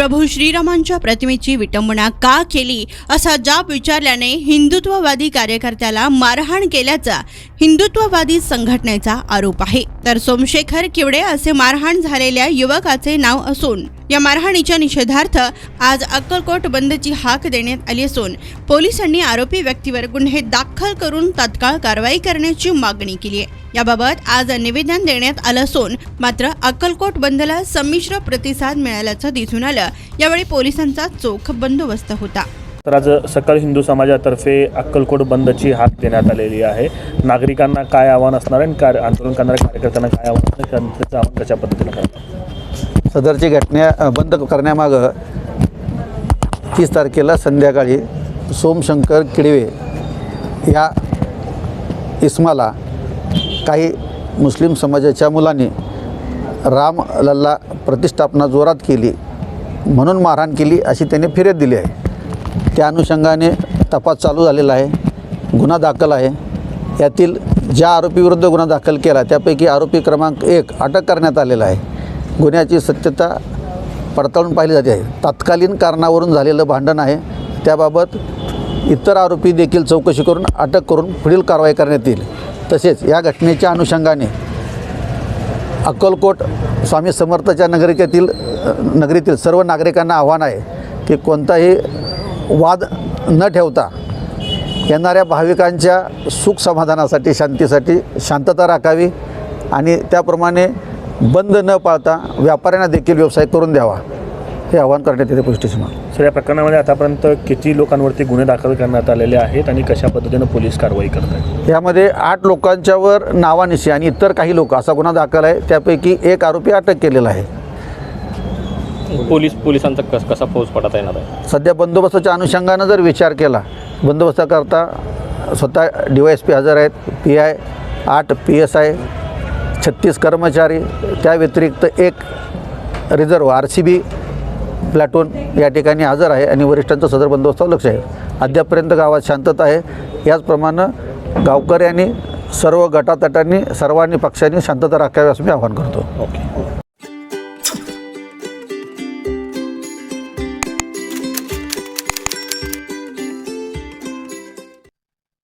प्रभू श्रीरामांच्या प्रतिमेची विटंबना का केली असा जाब विचारल्याने हिंदुत्ववादी कार्यकर्त्याला मारहाण केल्याचा हिंदुत्ववादी संघटनेचा आरोप आहे। तर सोमशेखर किवडे असे मारहाण झालेल्या युवकाचे नाव असून या मारहाणीच्या निषेधार्थ आज अक्कलकोट बंदची हाक देण्यात आली असून पोलिसांनी आरोपी व्यक्तीवर गुन्हे दाखल करून तात्काळ कारवाई करण्याची मागणी केली आहे। याबाबत आज निवेदन देण्यात आलं असून मात्र अक्कलकोट बंदला संमिश्र प्रतिसाद मिळाल्याचं दिसून आलं। यावेळी पोलिसांचा चोख बंदोबस्त होता। तर आज सकल हिंदू समाजातर्फे अक्कलकोट बंदची हाक देण्यात आलेली आहे। नागरिकांना काय आव्हान असणार आहे, आंदोलन करणाऱ्या कार्यकर्त्यांना काय आव्हान असणार, त्यांचं आव्हान कशा पद्धतीने करणार? सदरची घटना बंद करण्यामागं 30 तारखेला संध्याकाळी सोमशंकर किडवे या इसमाला काही मुस्लिम समाजाच्या मुलांनी राम लल्ला प्रतिष्ठापना जोरात केली म्हणून मारहाण केली अशी त्यांनी फिर्याद दिली आहे। त्या अनुषंगाने तपास चालू झालेला आहे, गुन्हा दाखल आहे। यातील ज्या आरोपीविरुद्ध गुन्हा दाखल केला त्यापैकी आरोपी क्रमांक 1 अटक करण्यात आलेला आहे। गुन्ह्याची सत्यता पडताळून पाहिली जाते आहे। तत्कालीन कारणावरून झालेलं भांडण आहे, त्याबाबत इतर आरोपी देखील चौकशी करून अटक करून पुढील कारवाई करण्यात येईल। तसेच या घटनेच्या अनुषंगाने अक्कलकोट स्वामी समर्थच्या नगरीतील सर्व नागरिकांना आव्हान आहे की कोणताही वाद न ठेवता येणाऱ्या भाविकांच्या सुख समाधानासाठी शांतीसाठी शांतता राखावी आणि त्याप्रमाणे बंद न पाळता व्यापाऱ्यांना देखील व्यवसाय करून द्यावा, हे आवाहन करण्यात येते पोलीस स्टेशनला। सर, या प्रकरणामध्ये आतापर्यंत किती लोकांवरती गुन्हे दाखल करण्यात आलेले आहेत आणि कशा पद्धतीने पोलीस कारवाई करत आहेत? यामध्ये 8 लोकांच्यावर नावानिशी आणि इतर काही लोक असा गुन्हा दाखल आहे, त्यापैकी 1 आरोपी अटक केलेला आहे। पोलिसांचा कसा फौज पडत येणार आहे? सध्या बंदोबस्ताच्या अनुषंगानं जर विचार केला, बंदोबस्ताकरता स्वतः DYSP हजर आहेत, PI 8 PSI 36 कर्मचारी, त्या व्यतिरिक्त 1 रिझर्व्ह RCB प्लॅटून या ठिकाणी हजर आहे आणि वरिष्ठांचं सदर बंदोबस्तावर लक्ष आहे। अद्यापर्यंत गावात शांतता आहे। याचप्रमाणे गावकऱ्यांनी सर्व गटातटांनी सर्वांनी पक्षांनी शांतता राखावी असं मी आवाहन करतो। ओके।